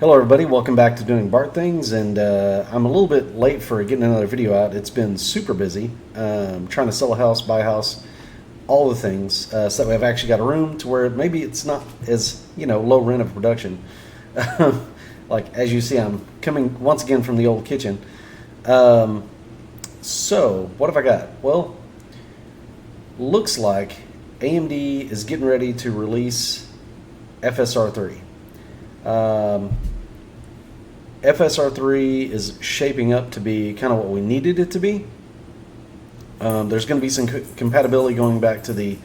Hello everybody, welcome back to Doing Bart Things, and I'm a little bit late for getting another video out. It's been super busy, trying to sell a house, buy a house, all the things, so that way I've actually got a room to where maybe it's not as, low rent of production. Like, as you see, I'm coming once again from the old kitchen. So, what have I got? Well, looks like AMD is getting ready to release FSR3. FSR3 is shaping up to be kind of what we needed it to be. There's going to be some compatibility going back to the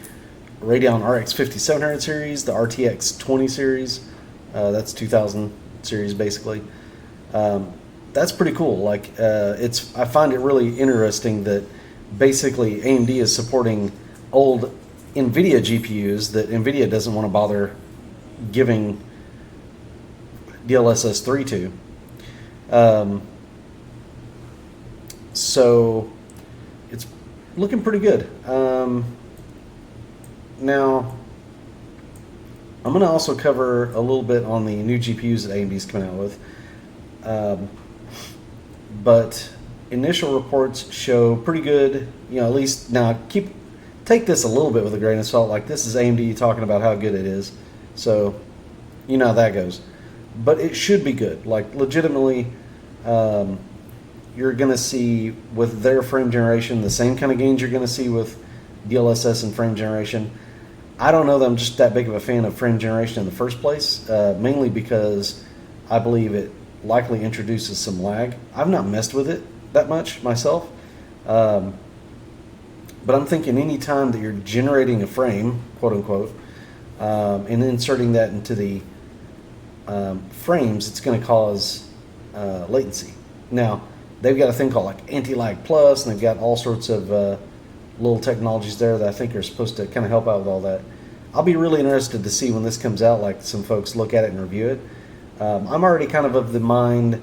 Radeon RX 5700 series, the RTX 20 series. That's 2000 series basically. That's pretty cool. Like, I find it really interesting that basically AMD is supporting old Nvidia GPUs that Nvidia doesn't want to bother giving DLSS 3 to. So it's looking pretty good. Now I'm going to also cover a little bit on the new GPUs that AMD's coming out with. But initial reports show pretty good, at least now take this a little bit with a grain of salt. Like, this is AMD talking about how good it is. So you know how that goes. But it should be good. Like, legitimately, you're going to see with their frame generation the same kind of gains you're going to see with DLSS and frame generation. I don't know that I'm just that big of a fan of frame generation in the first place, mainly because I believe it likely introduces some lag. I've not messed with it that much myself, but I'm thinking any time that you're generating a frame, quote unquote, and inserting that into the frames, it's going to cause latency. Now, they've got a thing called like anti-lag plus, and they've got all sorts of little technologies there that I think are supposed to kind of help out with all that. I'll be really interested to see when this comes out, like some folks look at it and review it. I'm already kind of the mind,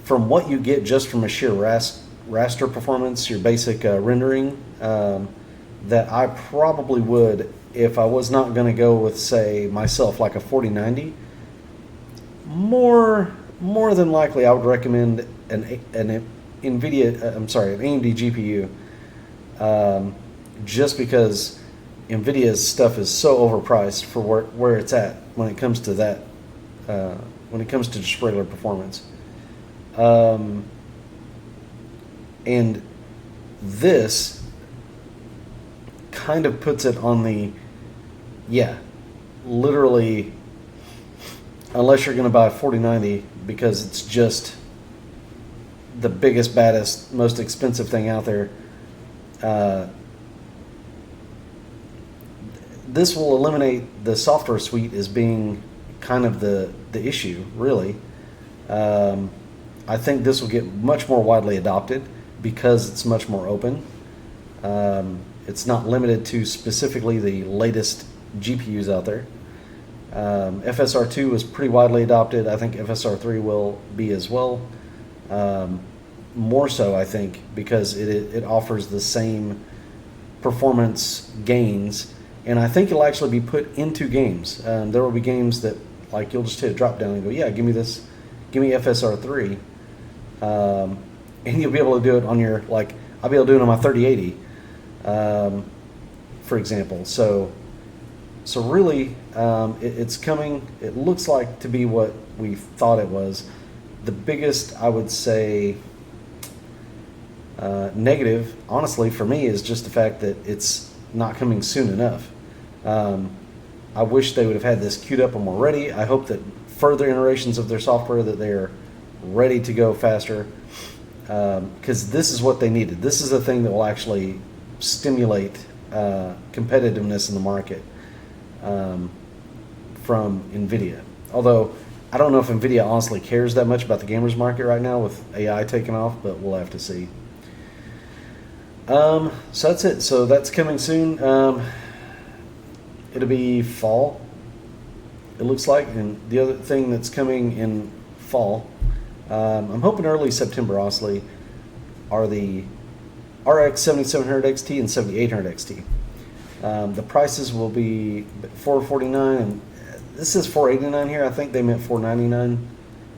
from what you get just from a sheer raster performance, your basic rendering, that I probably would, if I was not going to go with, say, myself, like a 4090, more than likely I would recommend an Nvidia, an AMD GPU, just because Nvidia's stuff is so overpriced for where it's at when it comes to that, when it comes to just regular performance. And this kind of puts it on the, literally, unless you're going to buy a 4090 because it's just the biggest, baddest, most expensive thing out there, this will eliminate the software suite as being kind of the issue, really. I think this will get much more widely adopted because it's much more open. It's not limited to specifically the latest GPUs out there. FSR2 was pretty widely adopted. I think FSR3 will be as well. More so, I think, because it offers the same performance gains, and I think it'll actually be put into games. There will be games that, like, you'll just hit a drop down and go, yeah, give me this, give me FSR3, and you'll be able to do it on your, like, I'll be able to do it on my 3080, for example. So really, it's coming. It looks like to be what we thought it was. The biggest, I would say, negative, honestly, for me, is just the fact that it's not coming soon enough. I wish they would have had this queued up and more ready. I hope that further iterations of their software, that they're ready to go faster, because this is what they needed. This is the thing that will actually stimulate competitiveness in the market from Nvidia. Although I don't know if Nvidia honestly cares that much about the gamers market right now with AI taking off, but we'll have to see. So that's it. So that's coming soon. It'll be fall, it looks like. And the other thing that's coming in fall, I'm hoping early September, honestly, are the RX 7700 XT and 7800 XT. The prices will be $449, and this is $489 here. I think they meant $499.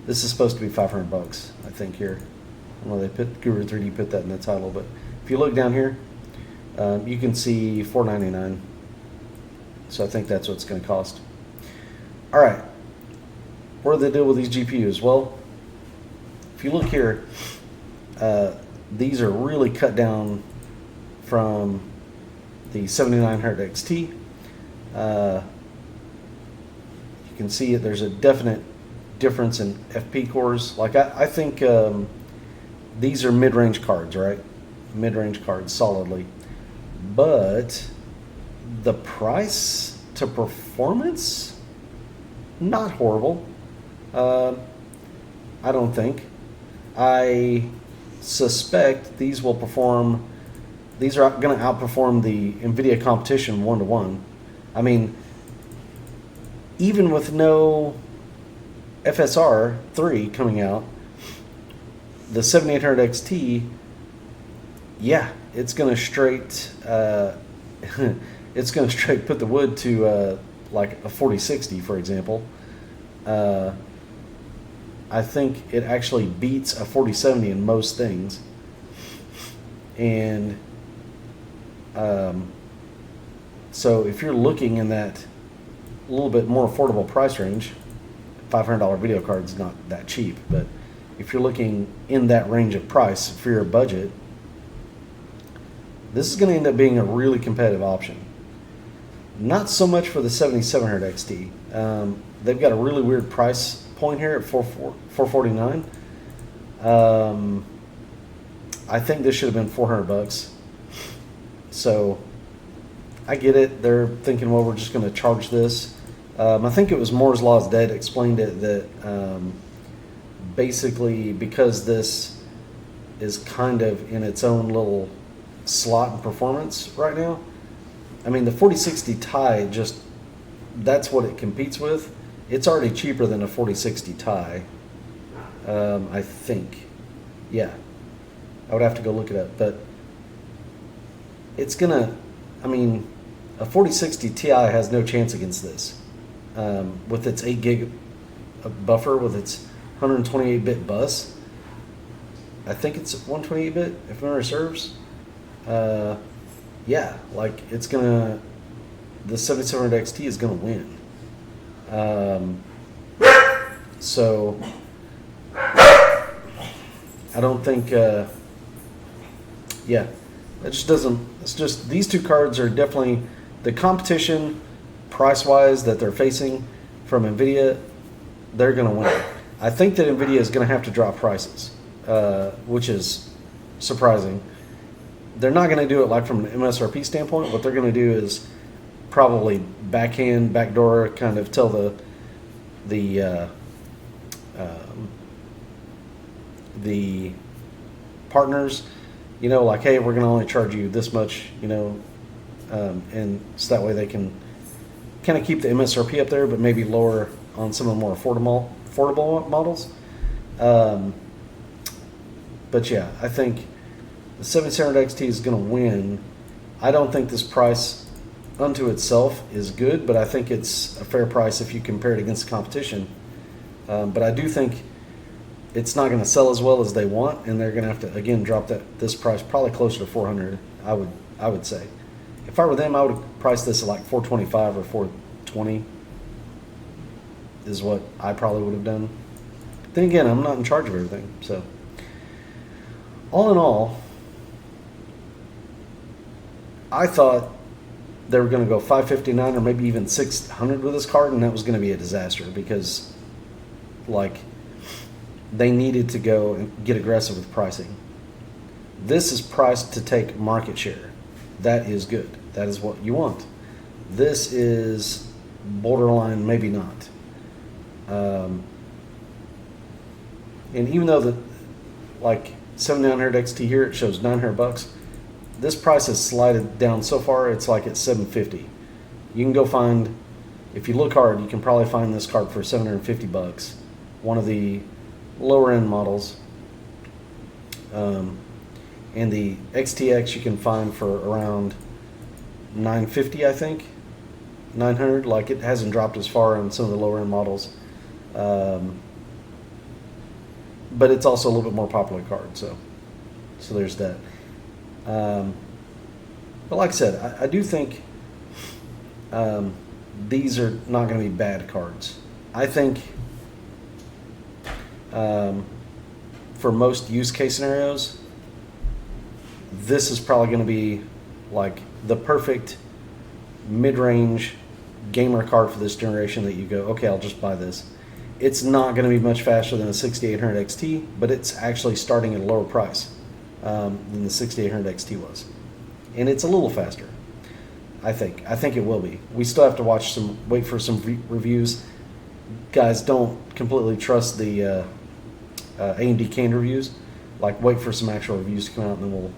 This is supposed to be 500 bucks, I think here. I don't know, they put Guru 3D put that in the title, but if you look down here, you can see $499. So I think that's what it's going to cost. All right, what do they do with these GPUs? Well, if you look here, these are really cut down from the 7900 XT. You can see there's a definite difference in FP cores. Like I think these are mid-range cards, right? Mid-range cards solidly, but the price to performance, not horrible. I don't think. I suspect these will perform. These are going to outperform the Nvidia competition 1-to-1. I mean, even with no FSR3 coming out, the 7800 XT, yeah, it's going to straight it's going to straight put the wood to like a 4060, for example. I think it actually beats a 4070 in most things, and so if you're looking in that a little bit more affordable price range, $500 video card is not that cheap, but if you're looking in that range of price for your budget, this is going to end up being a really competitive option. Not so much for the 7700 XT. They've got a really weird price point here at $449. I think this should have been 400 bucks. So I get it. They're thinking, well, we're just going to charge this. I think it was Moore's Law is Dead explained it that basically because this is kind of in its own little slot in performance right now. I mean, the 4060 Ti, just that's what it competes with. It's already cheaper than a 4060 Ti, I think. Yeah, I would have to go look it up, but it's gonna. I mean, a 4060 Ti has no chance against this. With its 8 gig buffer, with its 128-bit bus. I think it's 128-bit, if memory serves. Yeah, like it's gonna. The 7700 XT is gonna win. So I don't think. Yeah, it just doesn't. It's just these two cards are definitely the competition, price-wise, that they're facing from Nvidia. They're gonna win. I think that Nvidia is gonna have to drop prices, which is surprising. They're not going to do it like from an MSRP standpoint. What they're going to do is probably backdoor, kind of tell the partners, you know, like, hey, we're going to only charge you this much, you know, and so that way they can kind of keep the MSRP up there, but maybe lower on some of the more affordable models. But yeah, I think the 7700 XT is going to win. I don't think this price unto itself is good, but I think it's a fair price if you compare it against the competition. But I do think it's not going to sell as well as they want, and they're going to have to again drop this price probably closer to 400. I would say, if I were them, I would have priced this at like 425 or 420. Is what I probably would have done. Then again, I'm not in charge of everything, so all in all, I thought they were going to go 559 or maybe even 600 with this card, and that was going to be a disaster because, like, they needed to go and get aggressive with pricing. This is priced to take market share. That is good. That is what you want. This is borderline, maybe not. And even though the, like, 7900 XT here, it shows 900 bucks. This price has slided down so far, it's like it's 750. You can go find, if you look hard, you can probably find this card for 750 bucks. One of the lower end models. And the XTX you can find for around 950, I think. 900, like it hasn't dropped as far on some of the lower end models. but it's also a little bit more popular card. So there's that. But like I said, I do think these are not going to be bad cards. I think for most use case scenarios, this is probably going to be like the perfect mid-range gamer card for this generation that you go, okay, I'll just buy this. It's not going to be much faster than a 6800 XT, but it's actually starting at a lower price than the 6800 XT was. And it's a little faster, I think. I think it will be. We still have to wait for some reviews. Guys, don't completely trust the AMD canned reviews. Like, wait for some actual reviews to come out, and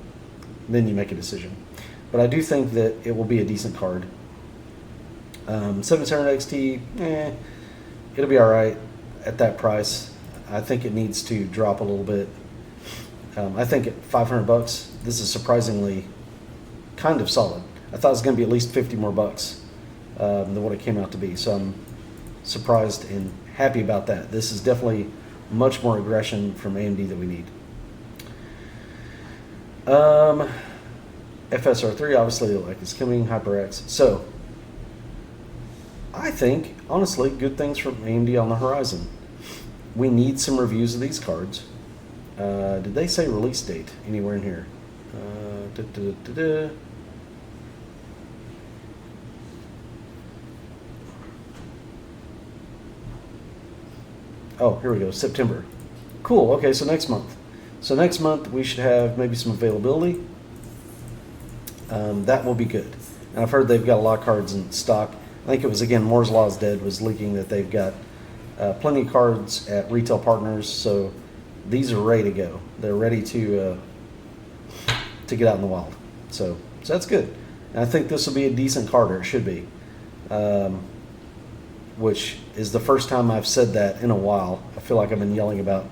then you make a decision. But I do think that it will be a decent card. 7700 XT, it'll be all right at that price. I think it needs to drop a little bit. I think at $500, this is surprisingly kind of solid. I thought it was going to be at least 50 more bucks than what it came out to be. So I'm surprised and happy about that. This is definitely much more aggression from AMD that we need. FSR3 obviously like is coming, HyperX. So I think honestly good things from AMD on the horizon. We need some reviews of these cards. Did they say release date anywhere in here? Oh, here we go, September. Cool, okay, so next month. So next month we should have maybe some availability. That will be good. And I've heard they've got a lot of cards in stock. I think it was, again, Moore's Law is Dead was leaking that they've got plenty of cards at retail partners, so these are ready to go. They're ready to get out in the wild. So that's good. And I think this will be a decent card, or it should be. Which is the first time I've said that in a while. I feel like I've been yelling about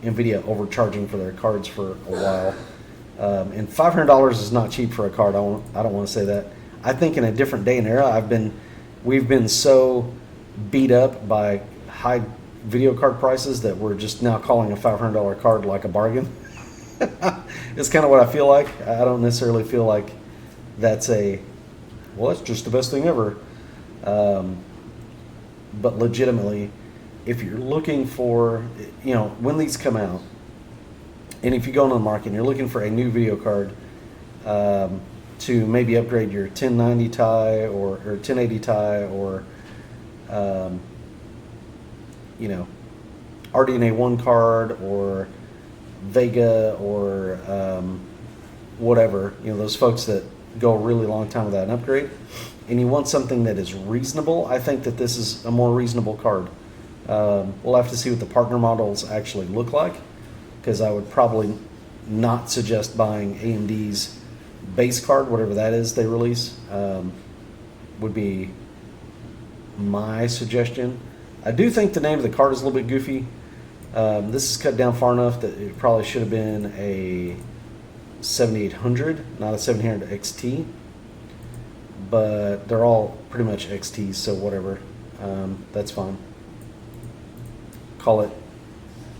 Nvidia overcharging for their cards for a while. And $500 is not cheap for a card. I don't want to say that. I think in a different day and era, we've been so beat up by high video card prices that we're just now calling a $500 card like a bargain. It's kind of what I feel like. I don't necessarily feel like that's that's just the best thing ever. But legitimately, if you're looking for, when these come out, and if you go into the market and you're looking for a new video card to maybe upgrade your 1090 Ti or 1080 Ti or, RDNA 1 card or Vega or whatever, those folks that go a really long time without an upgrade, and you want something that is reasonable, I think that this is a more reasonable card. We'll have to see what the partner models actually look like, because I would probably not suggest buying AMD's base card, whatever that is they release, would be my suggestion. I do think the name of the card is a little bit goofy. This is cut down far enough that it probably should have been a 7800, not a 700 XT. But they're all pretty much XTs, so whatever. That's fine. Call it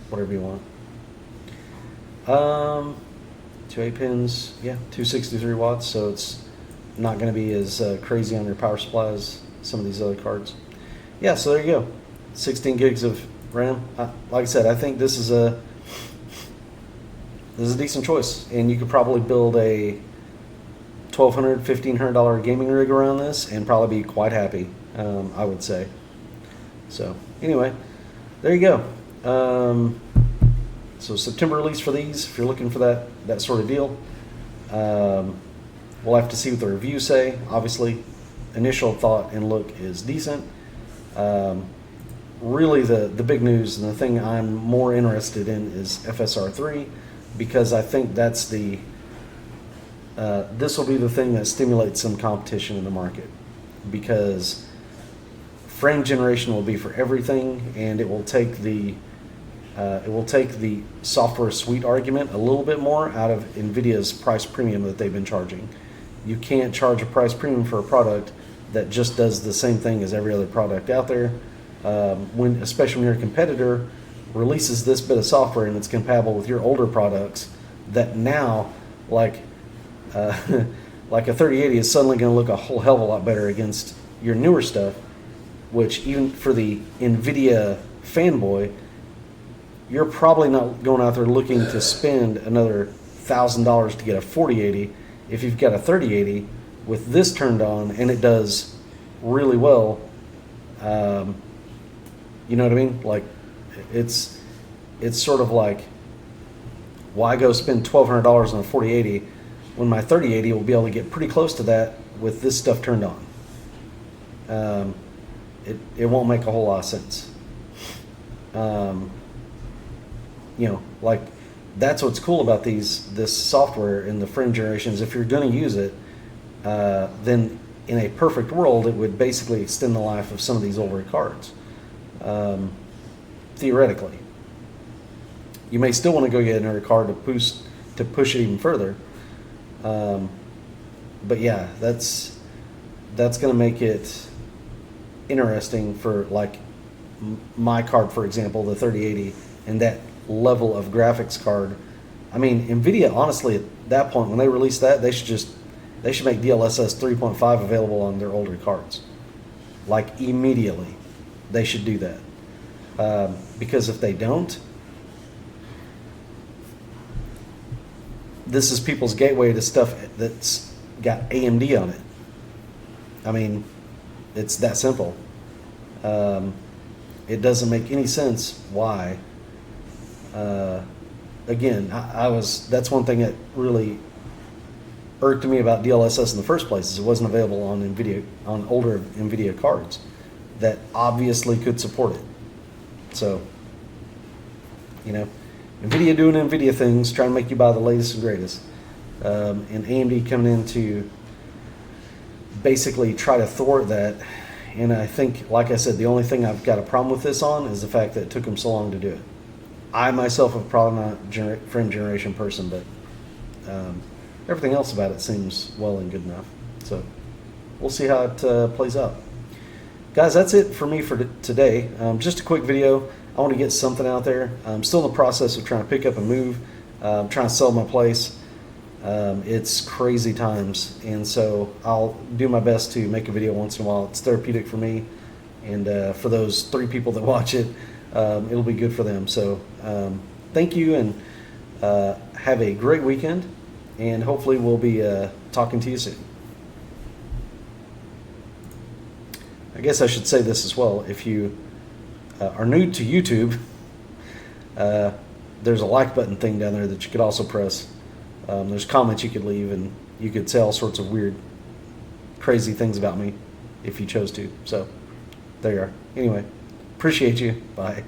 whatever you want. 2 8 pins, yeah, 263 watts, so it's not going to be as crazy on your power supply as some of these other cards. Yeah, so there you go. 16 gigs of RAM. Like I said, I think this is a decent choice, and you could probably build a $1,200, $1,500 gaming rig around this and probably be quite happy, I would say. So anyway, there you go. So September release for these, if you're looking for that sort of deal. We'll have to see what the reviews say. Obviously, initial thought and look is decent. Really the big news and the thing I'm more interested in is FSR3, because I think that's this will be the thing that stimulates some competition in the market, because frame generation will be for everything, and it will take the software suite argument a little bit more out of Nvidia's price premium that they've been charging. You can't charge a price premium for a product that just does the same thing as every other product out there. Especially when you're a competitor, releases this bit of software and it's compatible with your older products, that now, like like a 3080 is suddenly going to look a whole hell of a lot better against your newer stuff, which even for the Nvidia fanboy, you're probably not going out there looking to spend another $1,000 to get a 4080 if you've got a 3080 with this turned on and it does really well. You know what I mean? Like, it's sort of like, why go spend $1,200 on a 4080 when my 3080 will be able to get pretty close to that with this stuff turned on? It won't make a whole lot of sense. You know, like, that's what's cool about this software in the friend generations. If you're going to use it, then in a perfect world, it would basically extend the life of some of these older cards. Theoretically, you may still want to go get another card to push it even further. But yeah, that's going to make it interesting for, like, my card, for example, the 3080, and that level of graphics card. I mean, Nvidia, honestly, at that point, when they release that, they should make DLSS 3.5 available on their older cards, like, immediately. They should do that, because if they don't, this is people's gateway to stuff that's got AMD on it. I mean, it's that simple. It doesn't make any sense why. Again, that's one thing that really irked me about DLSS in the first place, is it wasn't available on older Nvidia cards that obviously could support it. So, you know, Nvidia doing Nvidia things, trying to make you buy the latest and greatest, and AMD coming in to basically try to thwart that. And I think, like I said, the only thing I've got a problem with this on is the fact that it took them so long to do it. I myself am probably not a friend generation person, but everything else about it seems well and good enough. So we'll see how it plays out. Guys, that's it for me for today. Just a quick video. I want to get something out there. I'm still in the process of trying to pick up and move. I'm trying to sell my place. It's crazy times, and so I'll do my best to make a video once in a while. It's therapeutic for me, and for those 3 people that watch it, it'll be good for them. So thank you, and have a great weekend, and hopefully we'll be talking to you soon. I guess I should say this as well. If you are new to YouTube, there's a like button thing down there that you could also press. There's comments you could leave, and you could say all sorts of weird, crazy things about me if you chose to. So there you are. Anyway, appreciate you. Bye.